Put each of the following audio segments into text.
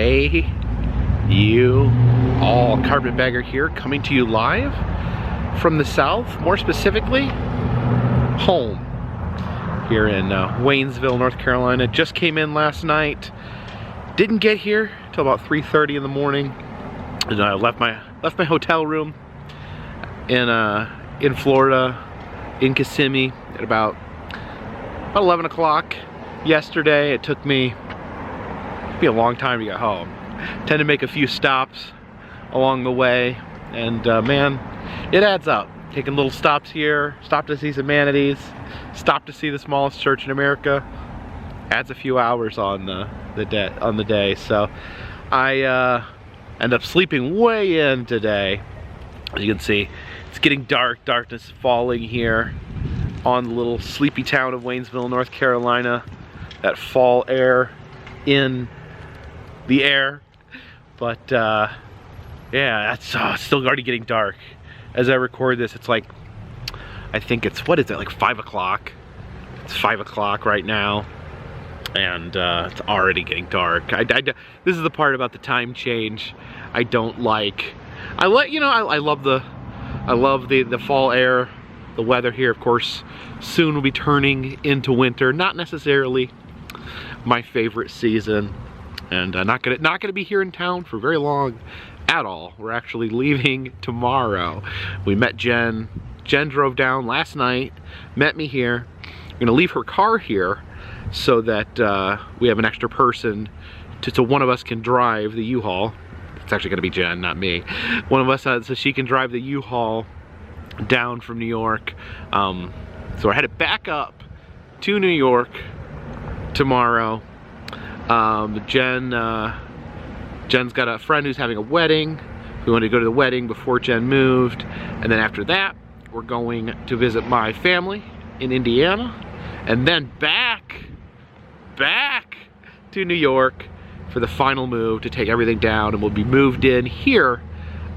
Hey, you all, Carpetbagger here, coming to you live from the south, more specifically, home, here in Waynesville, North Carolina. Just came in last night, didn't get here till about 3:30 in the morning, and I left my hotel room in Florida, in Kissimmee, at about 11 o'clock yesterday. It took me a long time to get home. Tend to make a few stops along the way, and man, it adds up. Taking little stops here, stop to see some manatees, stop to see the smallest church in America, adds a few hours on the day. So I end up sleeping way in today. As you can see, it's getting dark. Darkness is falling here on the little sleepy town of Waynesville, North Carolina. That fall air in the air, but yeah, it's still already getting dark. As I record this, it's like, I think it's, what is it, like 5 o'clock? It's 5 o'clock right now, and it's already getting dark. This is the part about the time change I don't like. I love the fall air, the weather here. Of course, soon will be turning into winter. Not necessarily my favorite season. And not gonna be here in town for very long at all. We're actually leaving tomorrow. We met Jen. Jen drove down last night, met me here. We're gonna leave her car here so that we have an extra person so one of us can drive the U-Haul. It's actually gonna be Jen, not me. One of us, so she can drive the U-Haul down from New York. So we're headed back up to New York tomorrow. Jen's got a friend who's having a wedding. We wanted to go to the wedding before Jen moved, and then after that we're going to visit my family in Indiana, and then back to New York for the final move to take everything down, and we'll be moved in here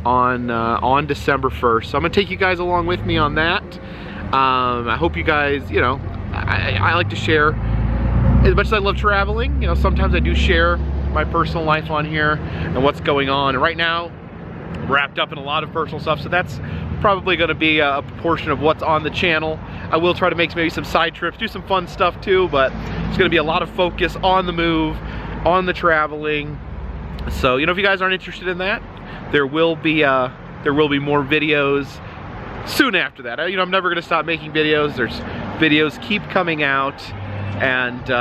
on December 1st. So I'm gonna take you guys along with me on that. I hope you guys, you know, I like to share. As much as I love traveling, you know, sometimes I do share my personal life on here and what's going on. And right now, I'm wrapped up in a lot of personal stuff, so that's probably going to be a portion of what's on the channel. I will try to make maybe some side trips, do some fun stuff too, but it's going to be a lot of focus on the move, on the traveling. So, you know, if you guys aren't interested in that, there will be more videos soon after that. You know, I'm never going to stop making videos. There's videos keep coming out. And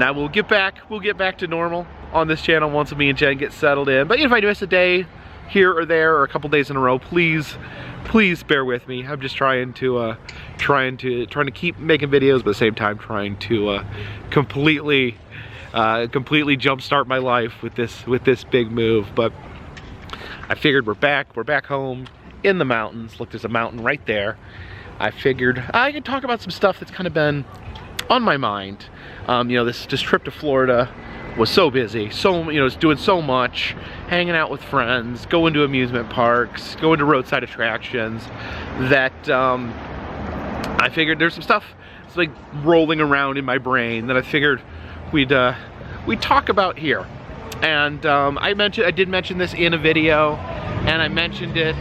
I will get back. We'll get back to normal on this channel once me and Jen get settled in. But if I do miss a day here or there, or a couple days in a row, please bear with me. I'm just trying to keep making videos, but at the same time trying to completely jumpstart my life with this big move. But I figured we're back home in the mountains. Look, there's a mountain right there. I figured I could talk about some stuff that's kind of been on my mind. You know, this trip to Florida was so busy, was doing so much, hanging out with friends, going to amusement parks, going to roadside attractions, that I figured there's some stuff that's like rolling around in my brain that I figured we'd talk about here. And I did mention this in a video, and I mentioned it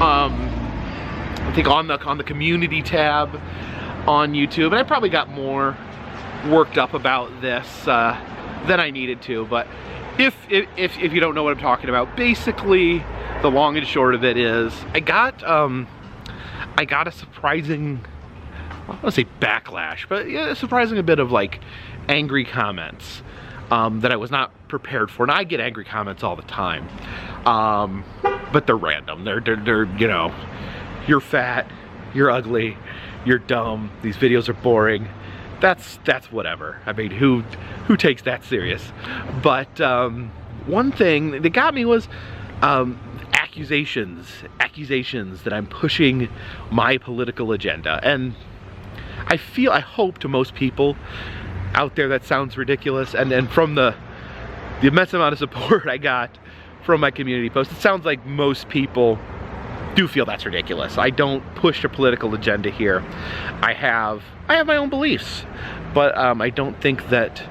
I think on the community tab on YouTube, and I probably got more worked up about this than I needed to. But if you don't know what I'm talking about, basically the long and short of it is I got a surprising, I don't want to say backlash, but yeah, surprising a bit of like angry comments that I was not prepared for. And I get angry comments all the time, but they're random. They're you know, you're fat, you're ugly, you're dumb, these videos are boring. That's whatever. I mean, who takes that serious? But one thing that got me was accusations that I'm pushing my political agenda. And I hope to most people out there that sounds ridiculous, and from the immense amount of support I got from my community post, it sounds like most people do feel that's ridiculous. I don't push a political agenda here. I have my own beliefs, but I don't think that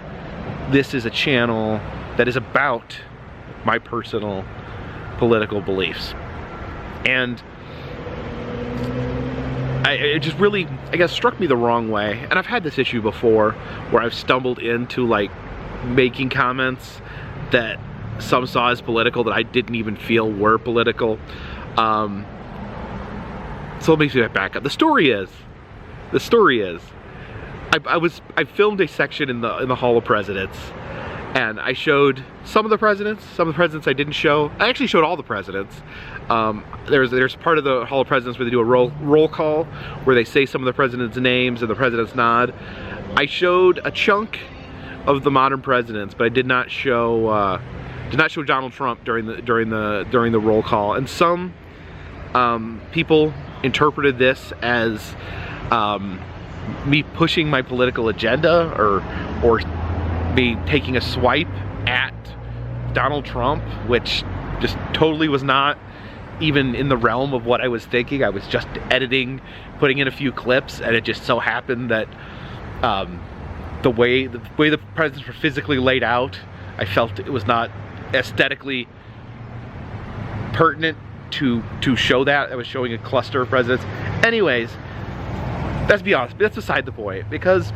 this is a channel that is about my personal political beliefs. And it just really, I guess, struck me the wrong way. And I've had this issue before where I've stumbled into like making comments that some saw as political that I didn't even feel were political. So let me back up. The story is, I filmed a section in the Hall of Presidents, and I showed some of the presidents I didn't show. I actually showed all the presidents. There's part of the Hall of Presidents where they do a roll call, where they say some of the presidents' names and the presidents nod. I showed a chunk of the modern presidents, but I did not show Donald Trump during the roll call. And some people interpreted this as me pushing my political agenda, or me taking a swipe at Donald Trump, which just totally was not even in the realm of what I was thinking. I was just editing, putting in a few clips, and it just so happened that the way the presidents were physically laid out, I felt it was not aesthetically pertinent to show that. I was showing a cluster of presidents. Anyways, let's be honest, that's beside the point, because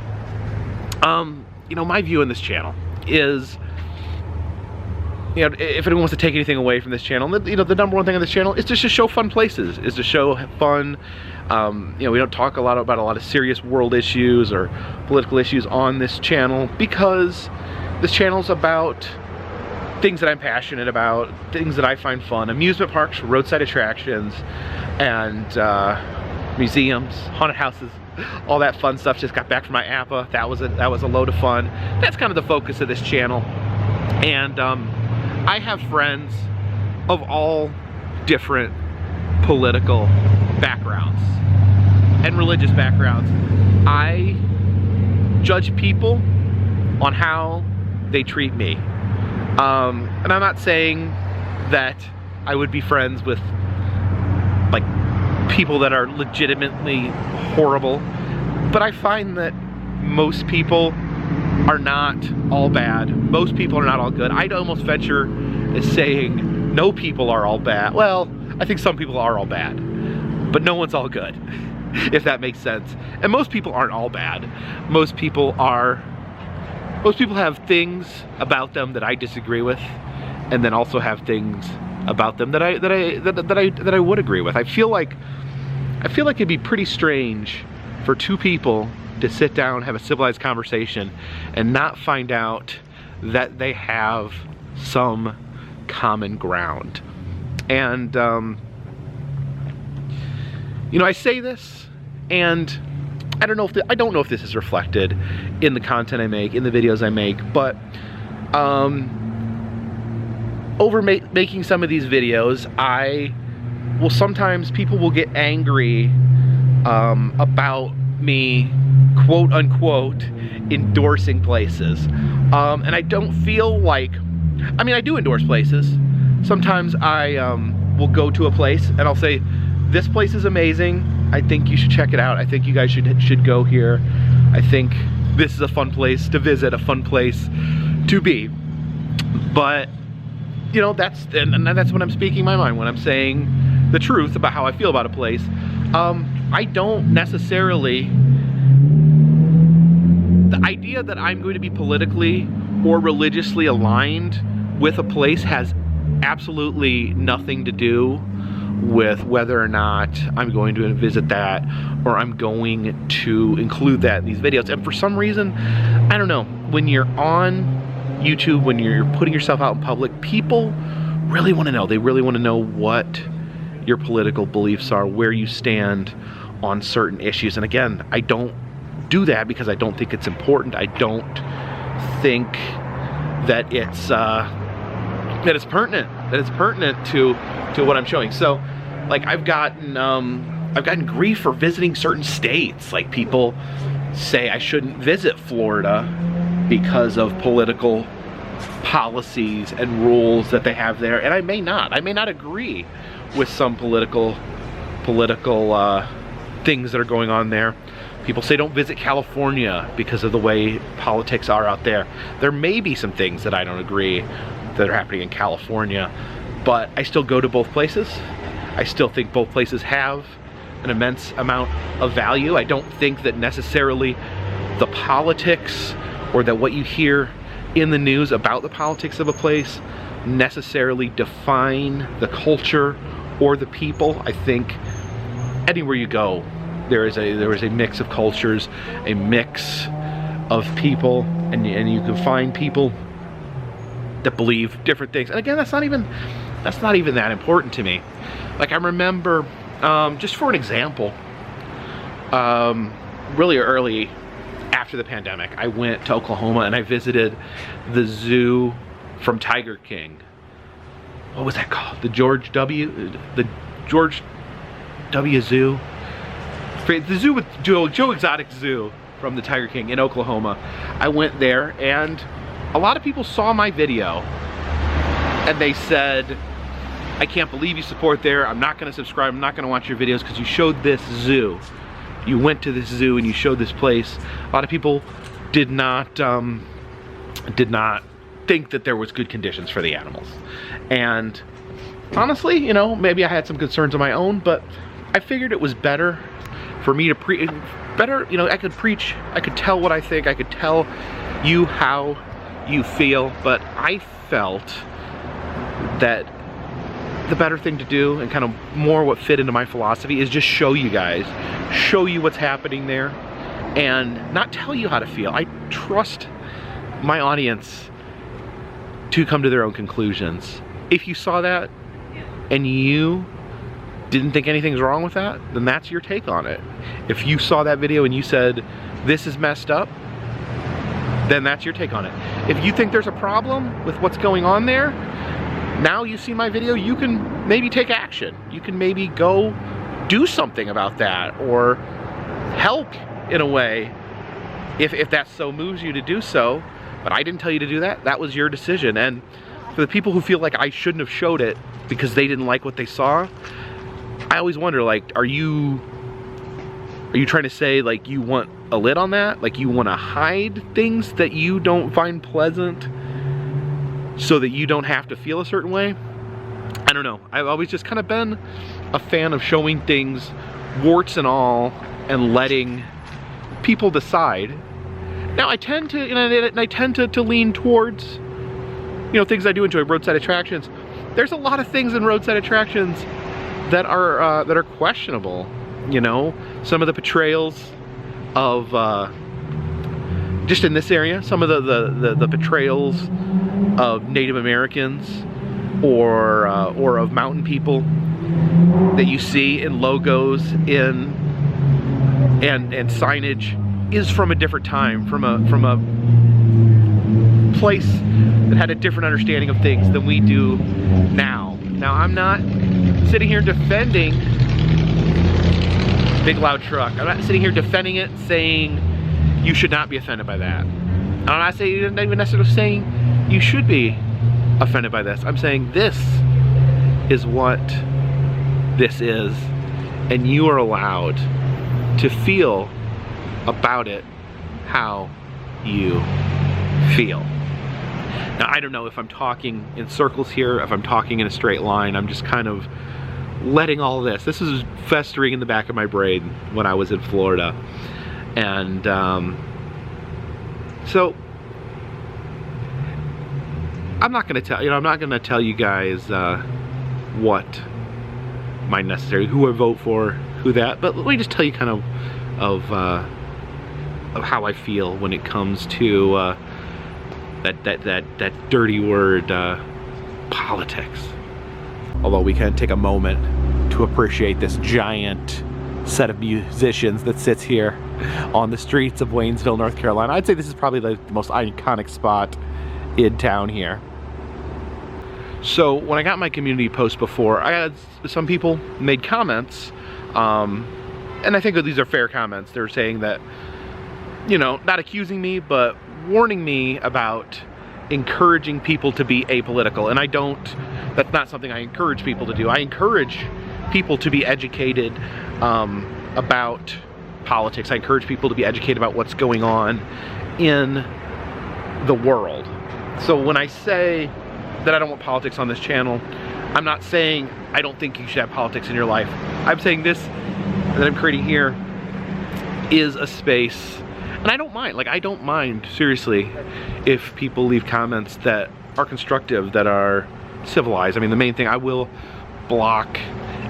you know, my view on this channel is, you know, if anyone wants to take anything away from this channel, you know, the number one thing on this channel is just to show fun places, is to show fun. You know, we don't talk about a lot of serious world issues or political issues on this channel, because this channel's about things that I'm passionate about, things that I find fun: amusement parks, roadside attractions, and museums, haunted houses, all that fun stuff. Just got back from my APA. That was a load of fun. That's kind of the focus of this channel. And I have friends of all different political backgrounds and religious backgrounds. I judge people on how they treat me. And I'm not saying that I would be friends with like people that are legitimately horrible, but I find that most people are not all bad. Most people are not all good. I'd almost venture as saying no people are all bad. Well, I think some people are all bad, but no one's all good, if that makes sense. And most people aren't all bad. Most people have things about them that I disagree with, and then also have things about them that I would agree with. I feel like it'd be pretty strange for two people to sit down, have a civilized conversation, and not find out that they have some common ground. And you know, I say this, and I don't know if this is reflected in the content I make, in the videos I make, but over making some of these videos, people will get angry about me, quote unquote, endorsing places. And I don't feel like, I mean, I do endorse places. Sometimes I will go to a place and I'll say, this place is amazing, I think you should check it out, I think you guys should go here, I think this is a fun place to visit, a fun place to be. But you know, that's when I'm speaking my mind, when I'm saying the truth about how I feel about a place. I don't necessarily, the idea that I'm going to be politically or religiously aligned with a place has absolutely nothing to do with whether or not I'm going to visit that, or I'm going to include that in these videos. And for some reason, I don't know, when you're on YouTube, when you're putting yourself out in public, people really want to know. They really want to know what your political beliefs are, where you stand on certain issues. And again, I don't do that because I don't think it's important. I don't think that it's pertinent to what I'm showing. So, like, I've gotten grief for visiting certain states. Like, people say I shouldn't visit Florida because of political policies and rules that they have there, and I may not agree with some political things that are going on there. People say don't visit California because of the way politics are out there. There may be some things that I don't agree that are happening in California, but I still go to both places. I still think both places have an immense amount of value. I don't think that necessarily the politics or that what you hear in the news about the politics of a place necessarily define the culture or the people. I think anywhere you go, there is a mix of cultures, a mix of people, and you can find people that believe different things. And again, that's not even that important to me. Like I remember, just for an example, really early after the pandemic, I went to Oklahoma and I visited the zoo from Tiger King. What was that called? The George W. Zoo. The zoo with Joe Exotic Zoo from the Tiger King in Oklahoma. I went there and a lot of people saw my video and they said, I can't believe you support there. I'm not going to subscribe. I'm not going to watch your videos because you showed this zoo. You went to this zoo and you showed this place. A lot of people did not think that there was good conditions for the animals. And honestly, you know, maybe I had some concerns of my own, but I figured it was better for me to you know, I could preach, I could tell what I think, I could tell you how you feel, but I felt that the better thing to do and kind of more what fit into my philosophy is just show you guys, show you what's happening there and not tell you how to feel. I trust my audience to come to their own conclusions. If you saw that and you didn't think anything's wrong with that, then that's your take on it. If you saw that video and you said, this is messed up, then that's your take on it. If you think there's a problem with what's going on there, now you see my video, you can maybe take action. You can maybe go do something about that or help in a way if that so moves you to do so. But I didn't tell you to do that. That was your decision. And for the people who feel like I shouldn't have showed it because they didn't like what they saw, I always wonder, like, are you trying to say like you want a lid on that? Like you want to hide things that you don't find pleasant so that you don't have to feel a certain way? I don't know. I've always just kind of been a fan of showing things, warts and all, and letting people decide. Now I tend to, to lean towards, you know, things I do enjoy, roadside attractions. There's a lot of things in roadside attractions that are questionable. You know, some of the portrayals of just in this area, some of the portrayals of Native Americans or of mountain people that you see in logos and signage is from a different time, from a place that had a different understanding of things than we do now. Now I'm not sitting here defending Big Loud Truck. I'm not sitting here defending it, saying you should not be offended by that. I'm not saying, not even necessarily saying you should be offended by this. I'm saying this is what this is, and you are allowed to feel about it how you feel. Now I don't know if I'm talking in circles here, if I'm talking in a straight line. I'm just kind of letting all this is festering in the back of my brain when I was in Florida. And so I'm not gonna tell, I'm not gonna tell you guys what my necessary, who I vote for, who that, but let me just tell you kind of how I feel when it comes to that dirty word, politics. Although we can take a moment to appreciate this giant set of musicians that sits here on the streets of Waynesville, North Carolina. I'd say this is probably the most iconic spot in town here. So when I got my community post before, I had some people made comments, and I think that these are fair comments. They're saying that, you know, not accusing me, but warning me about encouraging people to be apolitical. And I don't, that's not something I encourage people to do. I encourage people to be educated about politics. I encourage people to be educated about what's going on in the world. So when I say that I don't want politics on this channel, I'm not saying I don't think you should have politics in your life. I'm saying this that I'm creating here is a space, and I don't mind, like I don't mind, seriously, if people leave comments that are constructive, that are civilized. I mean, the main thing, I will block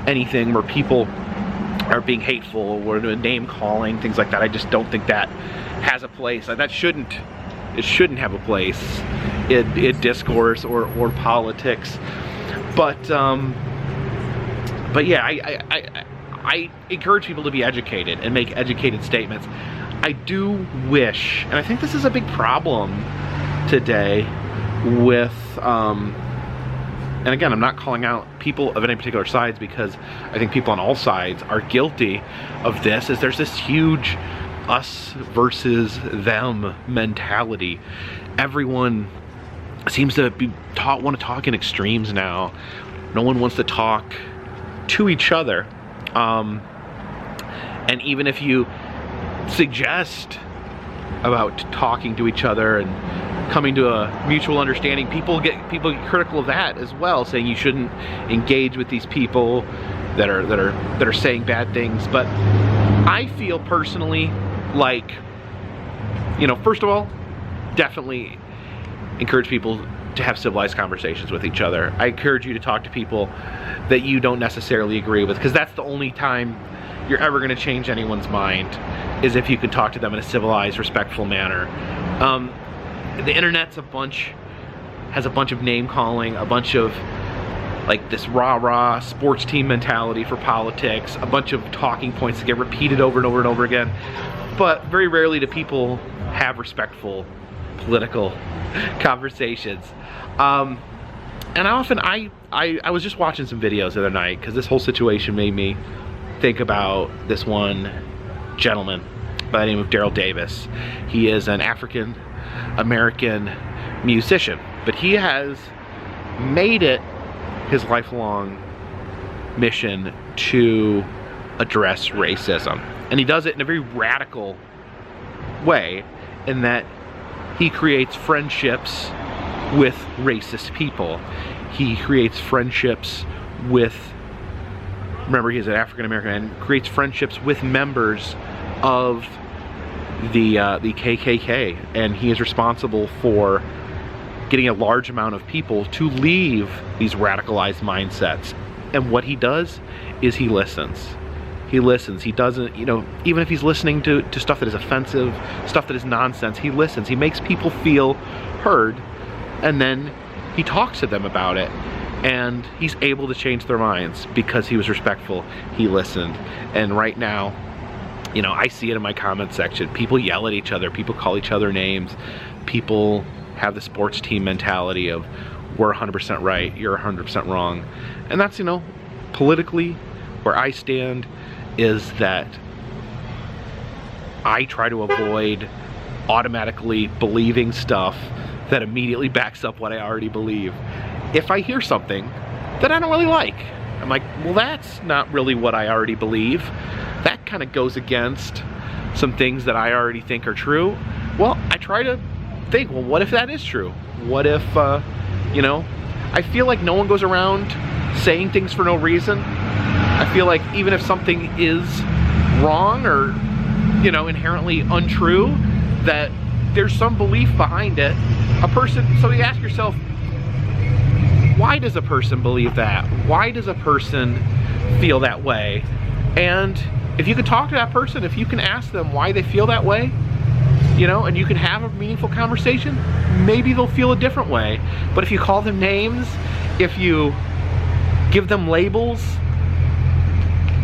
anything where people are being hateful or name calling, things like that. I just don't think that has a place. That shouldn't, it shouldn't have a place in discourse or politics. But yeah, I encourage people to be educated and make educated statements. I do wish, and I think this is a big problem today with, and again, I'm not calling out people of any particular sides, because I think people on all sides are guilty of this, is there's this huge us versus them mentality. Everyone seems to be want to talk in extremes now. No one wants to talk to each other. And even if you suggest about talking to each other and coming to a mutual understanding, people get critical of that as well, saying you shouldn't engage with these people that are saying bad things. But I feel personally like, you know, first of all, definitely encourage people to have civilized conversations with each other. I encourage you to talk to people that you don't necessarily agree with, because that's the only time you're ever going to change anyone's mind, is if you can talk to them in a civilized, respectful manner. The internet's has a bunch of name calling, a bunch of like this rah-rah sports team mentality for politics, a bunch of talking points that get repeated over and over and over again. But very rarely do people have respectful political conversations. And I was just watching some videos the other night, because this whole situation made me think about this one gentleman by the name of Daryl Davis. He is an African American musician, but he has made it his lifelong mission to address racism. And he does it in a very radical way, in that he creates friendships with racist people. He creates friendships with, remember, he's an African American, and creates friendships with members of the KKK, and he is responsible for getting a large amount of people to leave these radicalized mindsets. And what he does is he listens. He listens. He doesn't, you know, even if he's listening to stuff that is offensive, stuff that is nonsense, he listens. He makes people feel heard, and then he talks to them about it. And he's able to change their minds because he was respectful, he listened. And right now, you know, I see it in my comment section. People yell at each other, people call each other names, people have the sports team mentality of, we're 100% right, you're 100% wrong. And that's, you know, politically, where I stand is that I try to avoid automatically believing stuff that immediately backs up what I already believe. If I hear something that I don't really like, I'm like, well, that's not really what I already believe. That kind of goes against some things that I already think are true. Well, I try to think, well, what if that is true? What if, you know, I feel like no one goes around saying things for no reason. I feel like even if something is wrong or, you know, inherently untrue, that there's some belief behind it. So you ask yourself, why does a person believe that? Why does a person feel that way? And if you can talk to that person, if you can ask them why they feel that way, you know, and you can have a meaningful conversation, maybe they'll feel a different way. But if you call them names, if you give them labels,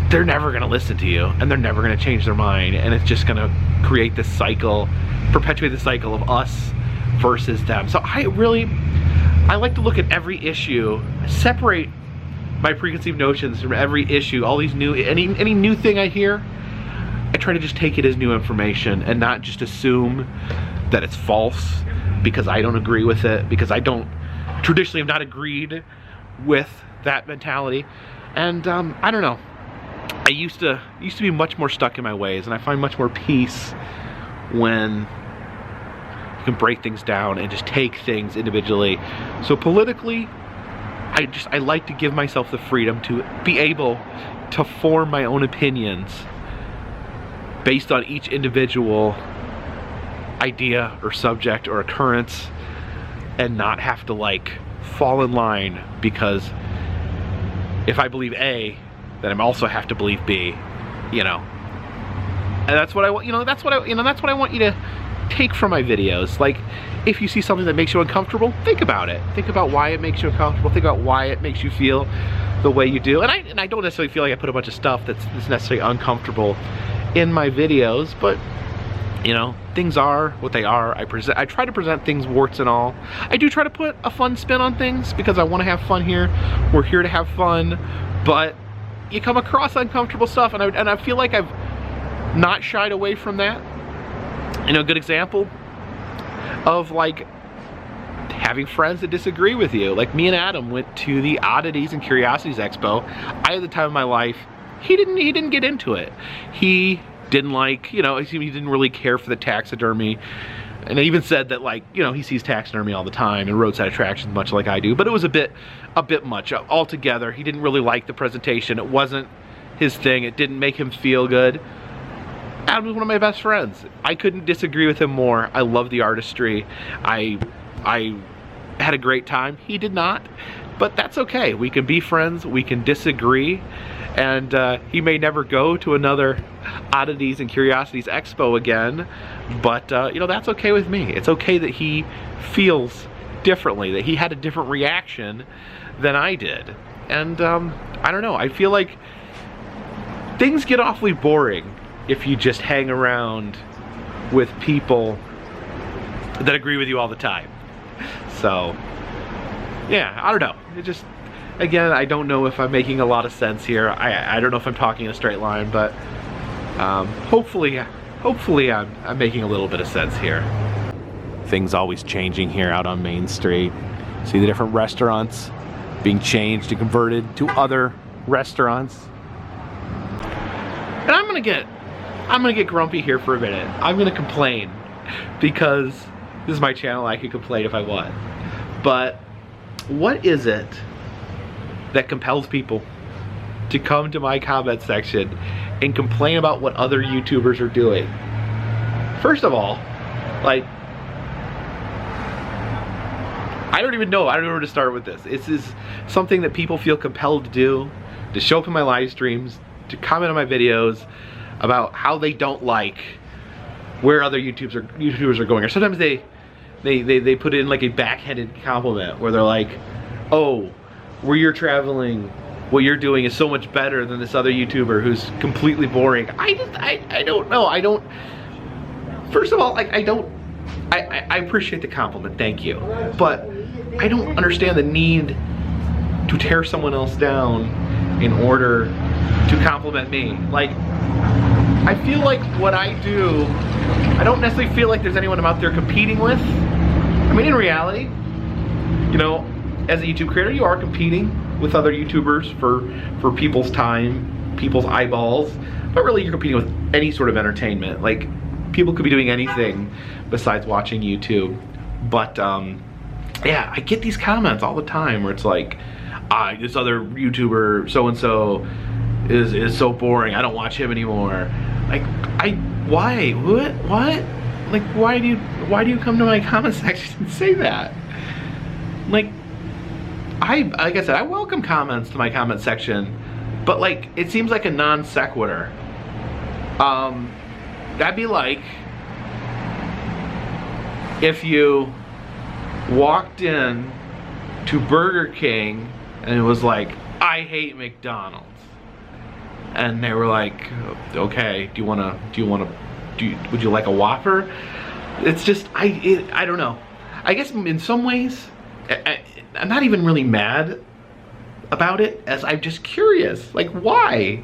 they're never gonna listen to you, and they're never gonna change their mind, and it's just gonna create this cycle, perpetuate the cycle of us versus them. So I like to look at every issue, separate my preconceived notions from every issue, all these any new thing I hear, I try to just take it as new information and not just assume that it's false because I don't agree with it, because I traditionally have not agreed with that mentality. And I don't know. I used to be much more stuck in my ways, and I find much more peace when you can break things down and just take things individually. So politically, I like to give myself the freedom to be able to form my own opinions based on each individual idea or subject or occurrence, and not have to like fall in line, because if I believe A, then I also have to believe B, you know. And that's what I want, that's what I want you to take from my videos. Like, if you see something that makes you uncomfortable, think about it. Think about why it makes you uncomfortable. Think about why it makes you feel the way you do. And I don't necessarily feel like I put a bunch of stuff that's necessarily uncomfortable in my videos, but you know, things are what they are. I try to present things warts and all. I do try to put a fun spin on things because I want to have fun here. We're here to have fun, but you come across uncomfortable stuff, and I feel like I've not shied away from that. You know, a good example of like having friends that disagree with you. Like me and Adam went to the Oddities and Curiosities Expo. I had the time of my life. He didn't get into it. He didn't like, he didn't really care for the taxidermy. And I even said that, like, he sees taxidermy all the time and roadside attractions much like I do, but it was a bit much altogether. He didn't really like the presentation. It wasn't his thing. It didn't make him feel good. Adam was one of my best friends. I couldn't disagree with him more. I love the artistry. I had a great time. He did not, but that's okay. We can be friends. We can disagree. And he may never go to another Oddities and Curiosities Expo again, but that's okay with me. It's okay that he feels differently, that he had a different reaction than I did. And I don't know, I feel like things get awfully boring if you just hang around with people that agree with you all the time. So yeah, I don't know, it just, again, I don't know if I'm making a lot of sense here. I don't know if I'm talking in a straight line, but hopefully I'm making a little bit of sense here. Things always changing here out on Main Street. See the different restaurants being changed and converted to other restaurants. And I'm gonna get grumpy here for a minute. I'm gonna complain, because this is my channel. I can complain if I want. But what is it that compels people to come to my comment section and complain about what other YouTubers are doing? First of all, like, I don't even know where to start with this. This is something that people feel compelled to do, to show up in my live streams, to comment on my videos about how they don't like where other YouTubers are going. Or sometimes they put in like a backhanded compliment where they're like, oh, where you're traveling, what you're doing is so much better than this other YouTuber who's completely boring. I don't know. First of all, I appreciate the compliment, thank you. But I don't understand the need to tear someone else down in order to compliment me. Like, I feel like what I do, I don't necessarily feel like there's anyone I'm out there competing with. I mean, in reality, as a YouTube creator, you are competing with other YouTubers for people's time, people's eyeballs, but really you're competing with any sort of entertainment. Like, people could be doing anything besides watching YouTube. But yeah, I get these comments all the time where it's like, this other YouTuber so-and-so is so boring, I don't watch him anymore. Like, why? What? Like, why do you come to my comment section and say that? Like I said, I welcome comments to my comment section, but like, it seems like a non sequitur. That'd be like if you walked in to Burger King and it was like, I hate McDonald's, and they were like, okay, would you like a Whopper? It's just, I don't know. I guess in some ways, I'm not even really mad about it, as I'm just curious. Like, why?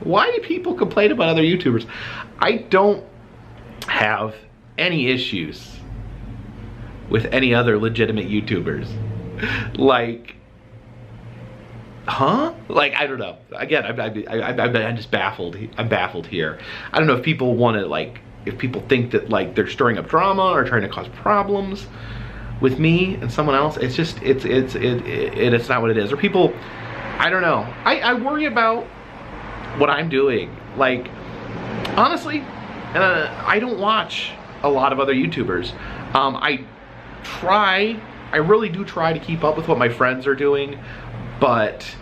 Why do people complain about other YouTubers? I don't have any issues with any other legitimate YouTubers. Like, huh? Like, I don't know. Again, I'm just baffled. I'm baffled here. I don't know if people want to, like, if people think that, like, they're stirring up drama or trying to cause problems with me and someone else. It's just, it's not what it is. Or people, I don't know. I worry about what I'm doing. Like, honestly, I don't watch a lot of other YouTubers. I really do try to keep up with what my friends are doing, but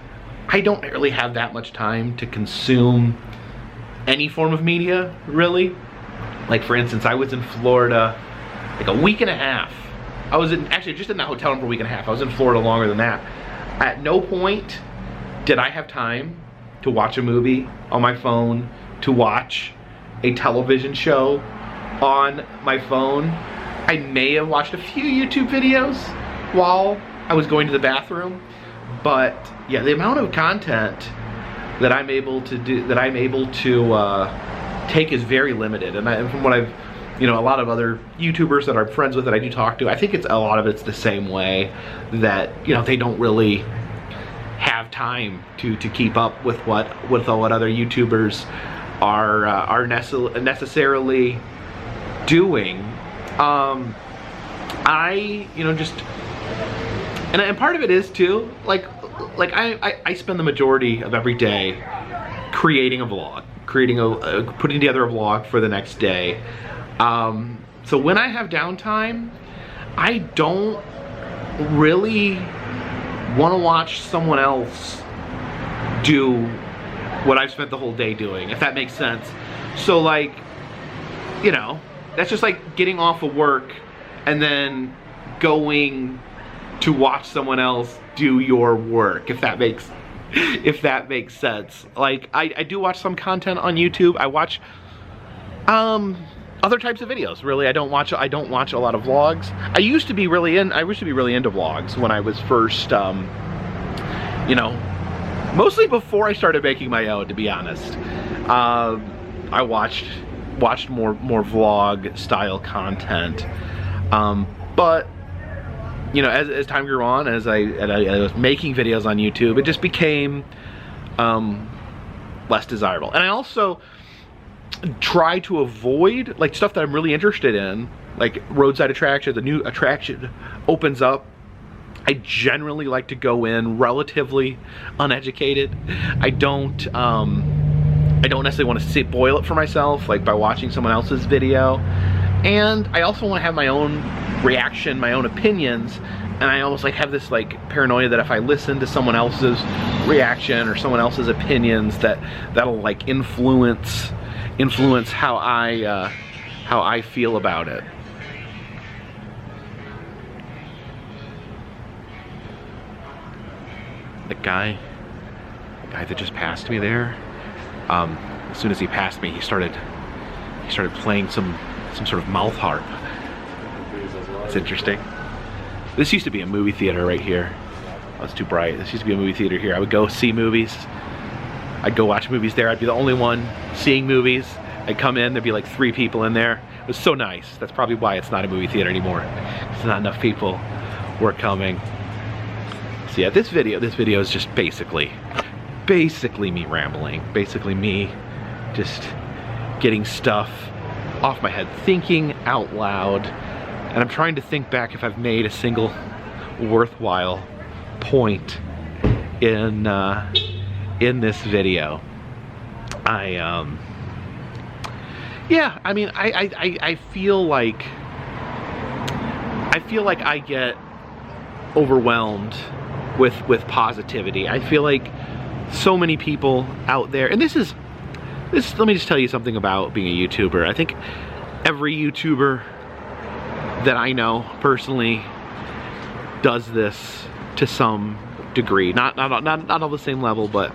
I don't really have that much time to consume any form of media, really. Like, for instance, I was in Florida like a week and a half. I was actually just in that hotel room for a week and a half. I was in Florida longer than that. At no point did I have time to watch a movie on my phone, to watch a television show on my phone. I may have watched a few YouTube videos while I was going to the bathroom, but yeah, the amount of content that I'm able to do, that I'm able to take is very limited. And from what I've, you know, a lot of other YouTubers that I'm friends with that I do talk to, I think it's a lot of it's the same way, that, you know, they don't really have time to keep up with what other YouTubers are necessarily doing. You know, just, and part of it is too, like I spend the majority of every day creating a vlog, putting together a vlog for the next day. So when I have downtime, I don't really want to watch someone else do what I've spent the whole day doing, if that makes sense. So, like, you know, that's just like getting off of work and then going to watch someone else do your work, if that makes sense. Like, I do watch some content on YouTube. I watch other types of videos. Really, I don't watch a lot of vlogs. I used to be really into vlogs when I was first, you know, mostly before I started making my own, to be honest. I watched more vlog style content, but you know, as time grew on, as I was making videos on YouTube, it just became less desirable. And I also try to avoid, like, stuff that I'm really interested in, like roadside attractions. A new attraction opens up, I generally like to go in relatively uneducated. I don't necessarily want to boil it for myself, like by watching someone else's video. And I also want to have my own reaction, my own opinions, and I almost like have this like paranoia that if I listen to someone else's reaction or someone else's opinions, that'll like influence how I feel about it. The guy that just passed me there, as soon as he passed me, he started playing some sort of mouth harp. It's interesting. This used to be a movie theater right here. Oh, it's too bright. This used to be a movie theater here. I would go see movies. I'd go watch movies there. I'd be the only one seeing movies. I'd come in, there'd be like 3 people in there. It was so nice. That's probably why it's not a movie theater anymore. There's not enough people were coming. So yeah, this video is just basically me rambling. Basically me just getting stuff off my head, thinking out loud. And I'm trying to think back if I've made a single worthwhile point in this video. Yeah, I mean, I feel like I get overwhelmed with positivity. I feel like so many people out there, and this let me just tell you something about being a YouTuber. I think every YouTuber that I know personally does this to some degree. Not on the same level, but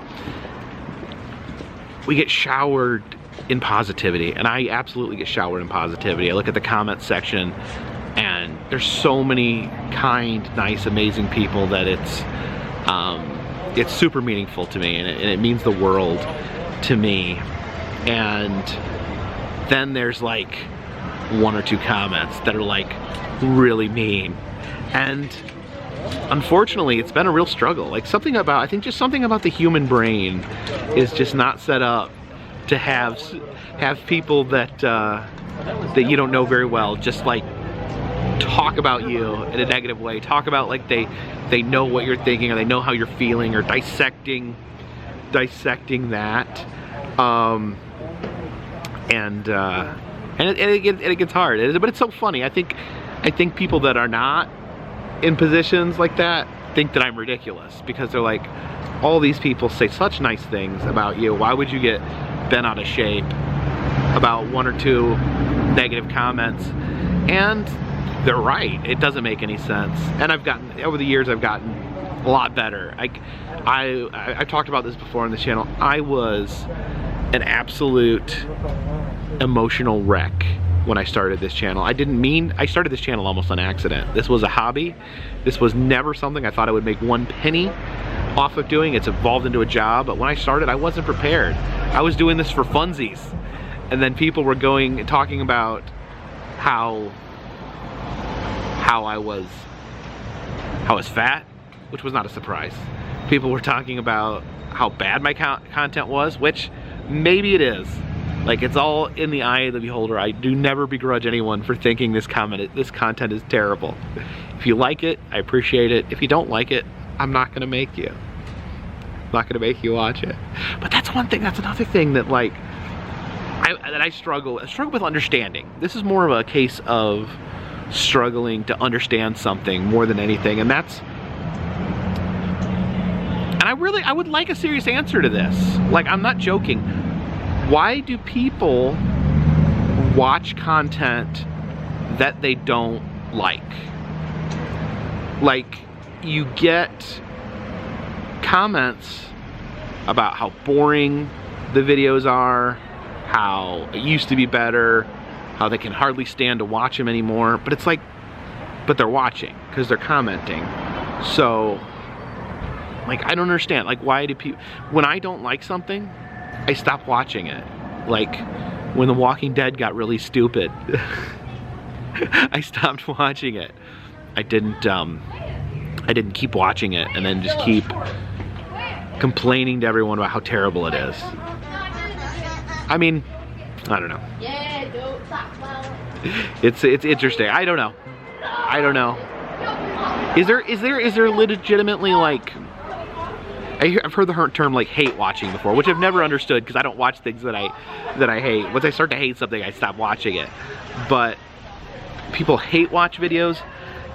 we get showered in positivity, and I absolutely get showered in positivity. I look at the comment section, and there's so many kind, nice, amazing people that it's super meaningful to me, and it means the world to me. And then there's like 1 or 2 comments that are like really mean, and unfortunately, it's been a real struggle. Like something about, I think just something about the human brain is just not set up to have people that that you don't know very well just like talk about you in a negative way, talk about like they know what you're thinking, or they know how you're feeling, or dissecting that, and it gets hard. But it's so funny. I think people that are not in positions like that think that I'm ridiculous, because they're like, all these people say such nice things about you. Why would you get bent out of shape about one or two negative comments? And they're right. It doesn't make any sense. And over the years, I've gotten a lot better. I've talked about this before on the channel. I was an absolute emotional wreck when I started this channel. I started this channel almost on accident. This was a hobby. This was never something I thought I would make one penny off of doing. It's evolved into a job, but when I started, I wasn't prepared. I was doing this for funsies. And then people were talking about how I was fat, which was not a surprise. People were talking about how bad my content was, which maybe it is. Like, it's all in the eye of the beholder. I do never begrudge anyone for thinking this content is terrible. If you like it, I appreciate it. If you don't like it, I'm not gonna make you. I'm not gonna make you watch it. But that's one thing, that's another thing that like, I struggle with understanding. This is more of a case of struggling to understand something more than anything, and I would like a serious answer to this. Like, I'm not joking. Why do people watch content that they don't like? Like, you get comments about how boring the videos are, how it used to be better, how they can hardly stand to watch them anymore, but it's like, but they're watching because they're commenting. So, like, I don't understand. Like, why do people, when I don't like something, I stop watching it. Like, when The Walking Dead got really stupid, I stopped watching it. I didn't keep watching it and then just keep complaining to everyone about how terrible it is. I mean, I don't know. It's interesting. I don't know. Is there legitimately, like, I've heard the term like hate watching before, which I've never understood because I don't watch things that I hate. Once I start to hate something, I stop watching it. But people hate watch videos.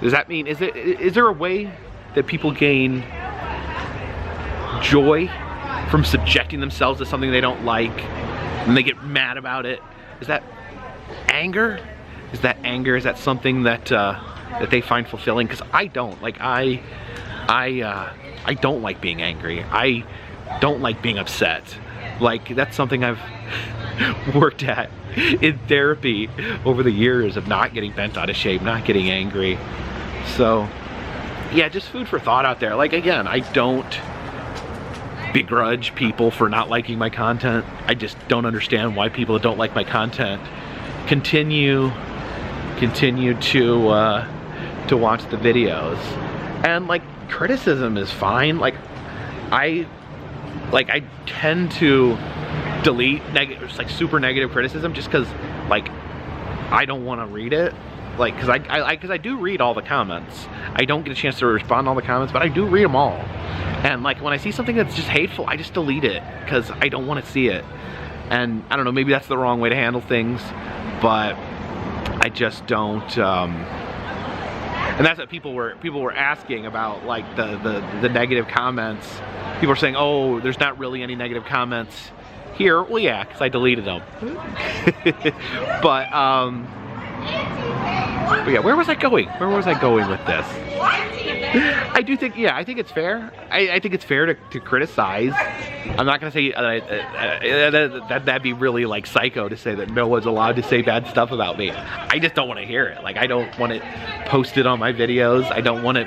Does that mean, is there a way that people gain joy from subjecting themselves to something they don't like and they get mad about it? Is that anger? Is that something that that they find fulfilling? Because I don't. Like, I don't like being angry. I don't like being upset. Like, that's something I've worked at in therapy over the years of not getting bent out of shape, not getting angry. So, yeah, just food for thought out there. Like, again, I don't begrudge people for not liking my content. I just don't understand why people that don't like my content continue to watch the videos. And like, criticism is fine. Like I tend to delete negative, like super negative criticism, just because like I don't want to read it. Like, because I do read all the comments. I don't get a chance to respond to all the comments, but I do read them all. And like, when I see something that's just hateful, I just delete it because I don't want to see it. And I don't know, maybe that's the wrong way to handle things, but I just don't. And that's what people were asking about, like the negative comments. People are saying, oh, there's not really any negative comments here. Well, yeah, because I deleted them. But yeah, where was I going? Where was I going with this? I do think, yeah, I think it's fair. I think it's fair to criticize. I'm not gonna say that'd be really like psycho to say that no one's allowed to say bad stuff about me. I just don't want to hear it. Like, I don't want it posted on my videos. I don't want it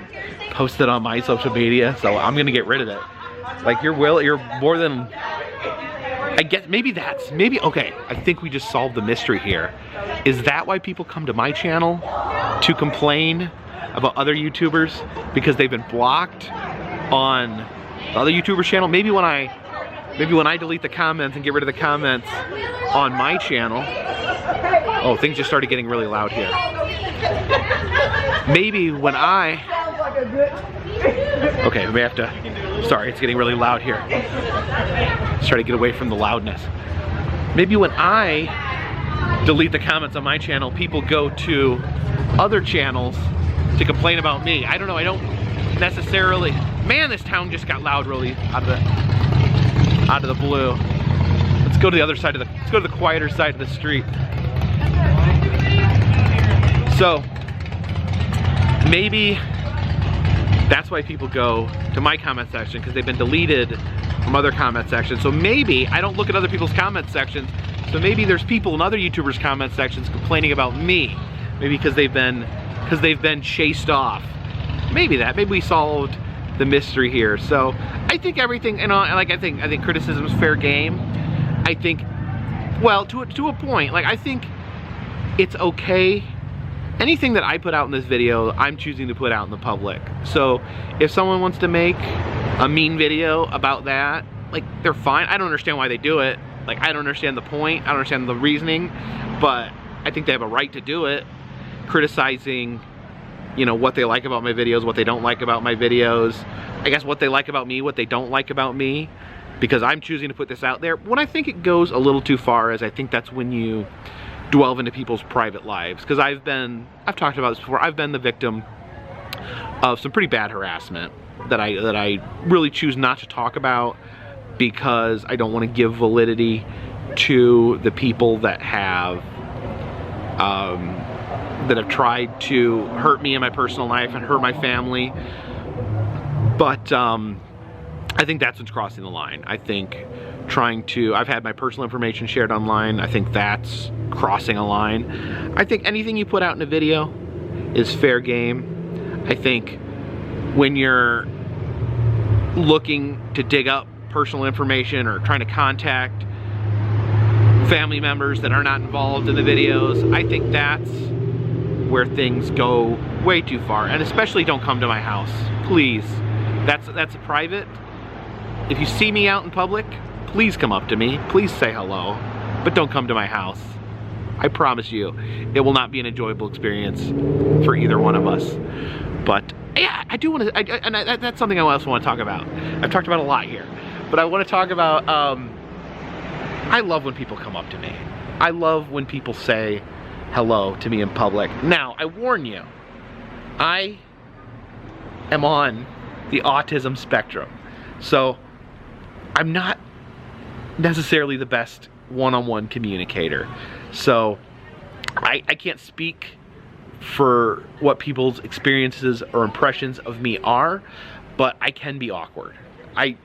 posted on my social media. So I'm gonna get rid of it. Like, you're more than. I guess maybe okay, I think we just solved the mystery here. Is that why people come to my channel? To complain about other YouTubers because they've been blocked on the other YouTuber's channel. Maybe when I delete the comments and get rid of the comments on my channel. Oh, things just started getting really loud here. Maybe when I... Okay, we have to... Sorry, it's getting really loud here. Let's try to get away from the loudness. Maybe when I delete the comments on my channel, people go to other channels to complain about me. I don't know, I don't necessarily... Man, this town just got loud really out of the blue. Let's go to the other side of the... Let's go to the quieter side of the street. So, maybe that's why people go to my comment section, because they've been deleted from other comment sections. So maybe, I don't look at other people's comment sections, so maybe there's people in other YouTubers' comment sections complaining about me. Maybe because they've been chased off. Maybe we solved the mystery here. So I think everything, you know, like I think criticism is fair game. I think, well, to a point, like I think it's okay. Anything that I put out in this video, I'm choosing to put out in the public. So if someone wants to make a mean video about that, like, they're fine. I don't understand why they do it. Like, I don't understand the point. I don't understand the reasoning, but I think they have a right to do it. Criticizing, you know, what they like about my videos, what they don't like about my videos. I guess what they like about me, what they don't like about me, because I'm choosing to put this out there. When I think it goes a little too far is I think that's when you delve into people's private lives. Because I've talked about this before, I've been the victim of some pretty bad harassment that I really choose not to talk about, because I don't want to give validity to the people that have tried to hurt me in my personal life and hurt my family. But I think that's what's crossing the line. I think I've had my personal information shared online. I think that's crossing a line. I think anything you put out in a video is fair game. I think when you're looking to dig up personal information or trying to contact family members that are not involved in the videos, I think that's where things go way too far. And especially don't come to my house, please. That's private. If you see me out in public, please come up to me, please say hello, but don't come to my house. I promise you, it will not be an enjoyable experience for either one of us. But yeah, I do want to, that's something I also want to talk about. I've talked about a lot here, but I want to talk about, I love when people come up to me. I love when people say hello to me in public. Now, I warn you, I am on the autism spectrum, so I'm not necessarily the best one-on-one communicator. So I can't speak for what people's experiences or impressions of me are, but I can be awkward. And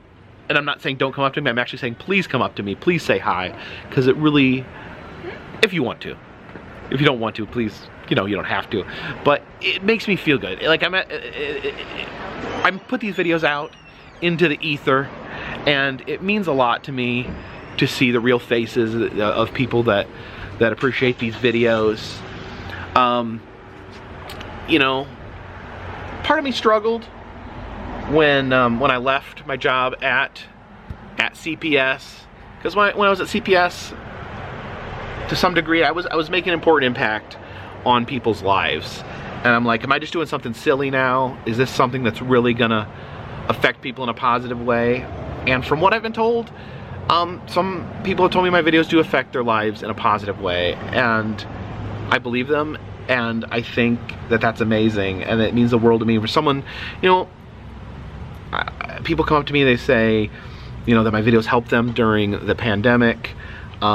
I'm not saying don't come up to me, I'm actually saying please come up to me, please say hi, because it really, if you want to. If you don't want to, please, you know, you don't have to. But it makes me feel good. Like I'm put these videos out into the ether, and it means a lot to me to see the real faces of people that appreciate these videos. You know, part of me struggled when I left my job at CPS, because when I was at CPS, to some degree, I was making an important impact on people's lives, and I'm like, am I just doing something silly now? Is this something that's really gonna affect people in a positive way? And from what I've been told, some people have told me my videos do affect their lives in a positive way, and I believe them, and I think that that's amazing, and it means the world to me. For someone, you know, people come up to me, they say, you know, that my videos helped them during the pandemic. A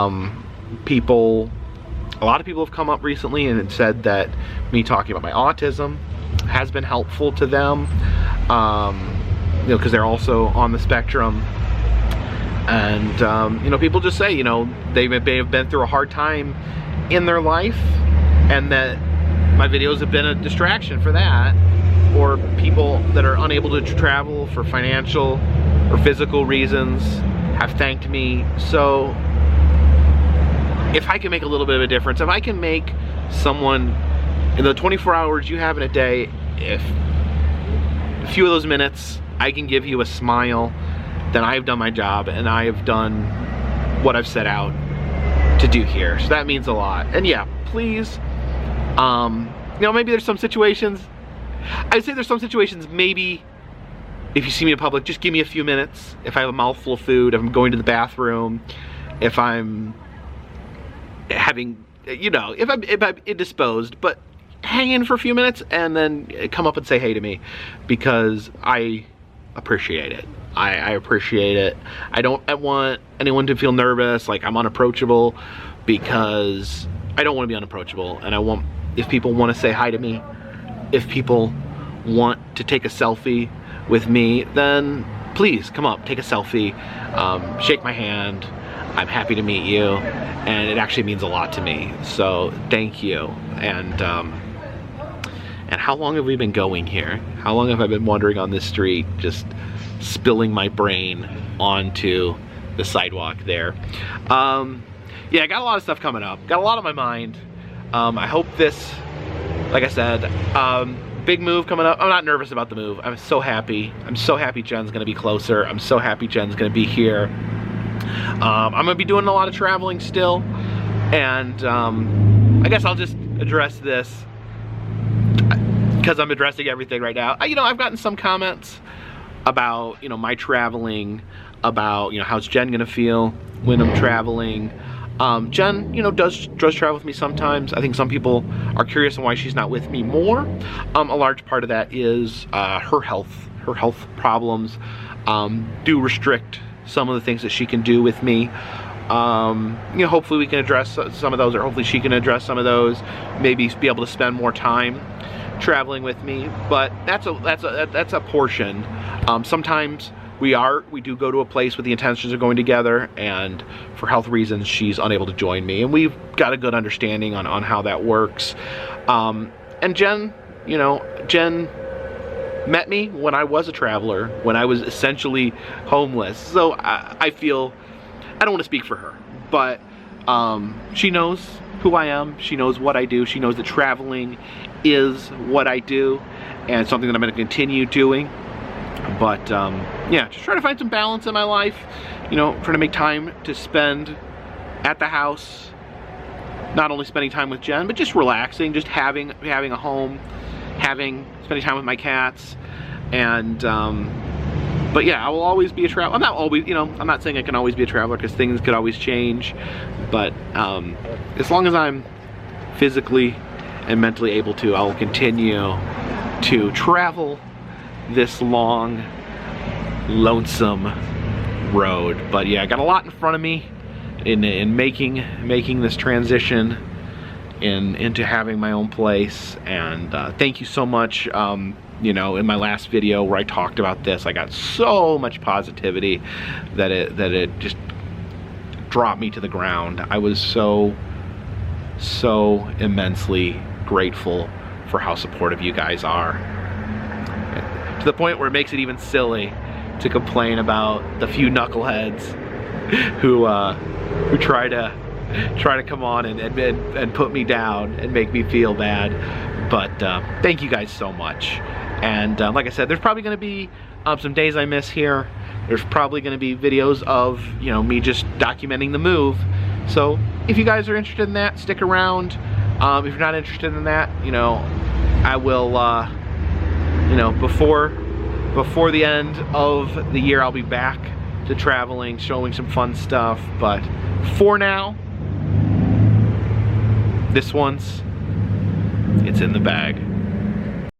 lot of people have come up recently and said that me talking about my autism has been helpful to them, you know, because they're also on the spectrum. And you know, people just say, you know, they may have been through a hard time in their life, and that my videos have been a distraction for that. Or people that are unable to travel for financial or physical reasons have thanked me. So if I can make a little bit of a difference, if I can make someone, in the 24 hours you have in a day, if a few of those minutes I can give you a smile, then I've done my job and I have done what I've set out to do here. So that means a lot. And yeah, please, you know, maybe there's some situations, I'd say there's some situations, maybe if you see me in public, just give me a few minutes. If I have a mouthful of food, if I'm going to the bathroom, if I'm having, you know, if I'm indisposed, but hang in for a few minutes and then come up and say hey to me, because I appreciate it. I appreciate it. I don't want anyone to feel nervous, like I'm unapproachable, because I don't want to be unapproachable. And I want, if people want to say hi to me, if people want to take a selfie with me, then please come up, take a selfie, shake my hand. I'm happy to meet you, and it actually means a lot to me. So thank you. And how long have we been going here? How long have I been wandering on this street, just spilling my brain onto the sidewalk there? Yeah, I got a lot of stuff coming up. Got a lot on my mind. I hope this, like I said, big move coming up. I'm not nervous about the move. I'm so happy. I'm so happy Jen's gonna be closer. I'm so happy Jen's gonna be here. I'm gonna be doing a lot of traveling still, and I guess I'll just address this because I'm addressing everything right now. You know, I've gotten some comments about, you know, my traveling, about, you know, how's Jen gonna feel when I'm traveling. Jen, you know, does travel with me sometimes. I think some people are curious on why she's not with me more. A large part of that is her health problems do restrict some of the things that she can do with me. You know, hopefully we can address some of those, or hopefully she can address some of those, maybe be able to spend more time traveling with me. But that's a portion. Sometimes we do go to a place with the intentions of going together, and for health reasons she's unable to join me, and we've got a good understanding on how that works. And Jen, you know, Jen met me when I was a traveler, when I was essentially homeless. So I feel, I don't want to speak for her, but she knows who I am, she knows what I do, she knows that traveling is what I do, and something that I'm going to continue doing. But yeah, just trying to find some balance in my life, you know, trying to make time to spend at the house, not only spending time with Jen, but just relaxing, just having a home, spending time with my cats. And but yeah, I will always be a traveler. I'm not always, you know, I'm not saying I can always be a traveler, because things could always change, but as long as I'm physically and mentally able to, I'll continue to travel this long, lonesome road. But yeah, I got a lot in front of me in making this transition into having my own place. And thank you so much. You know, in my last video where I talked about this, I got so much positivity that it just dropped me to the ground. I was so immensely grateful for how supportive you guys are, to the point where it makes it even silly to complain about the few knuckleheads who try to come on and put me down and make me feel bad. But thank you guys so much. And like I said, there's probably going to be some days I miss here. There's probably going to be videos of, you know, me just documenting the move. So if you guys are interested in that, stick around. If you're not interested in that, you know, I will, you know, before the end of the year, I'll be back to traveling, showing some fun stuff. But for now, this one's, it's in the bag.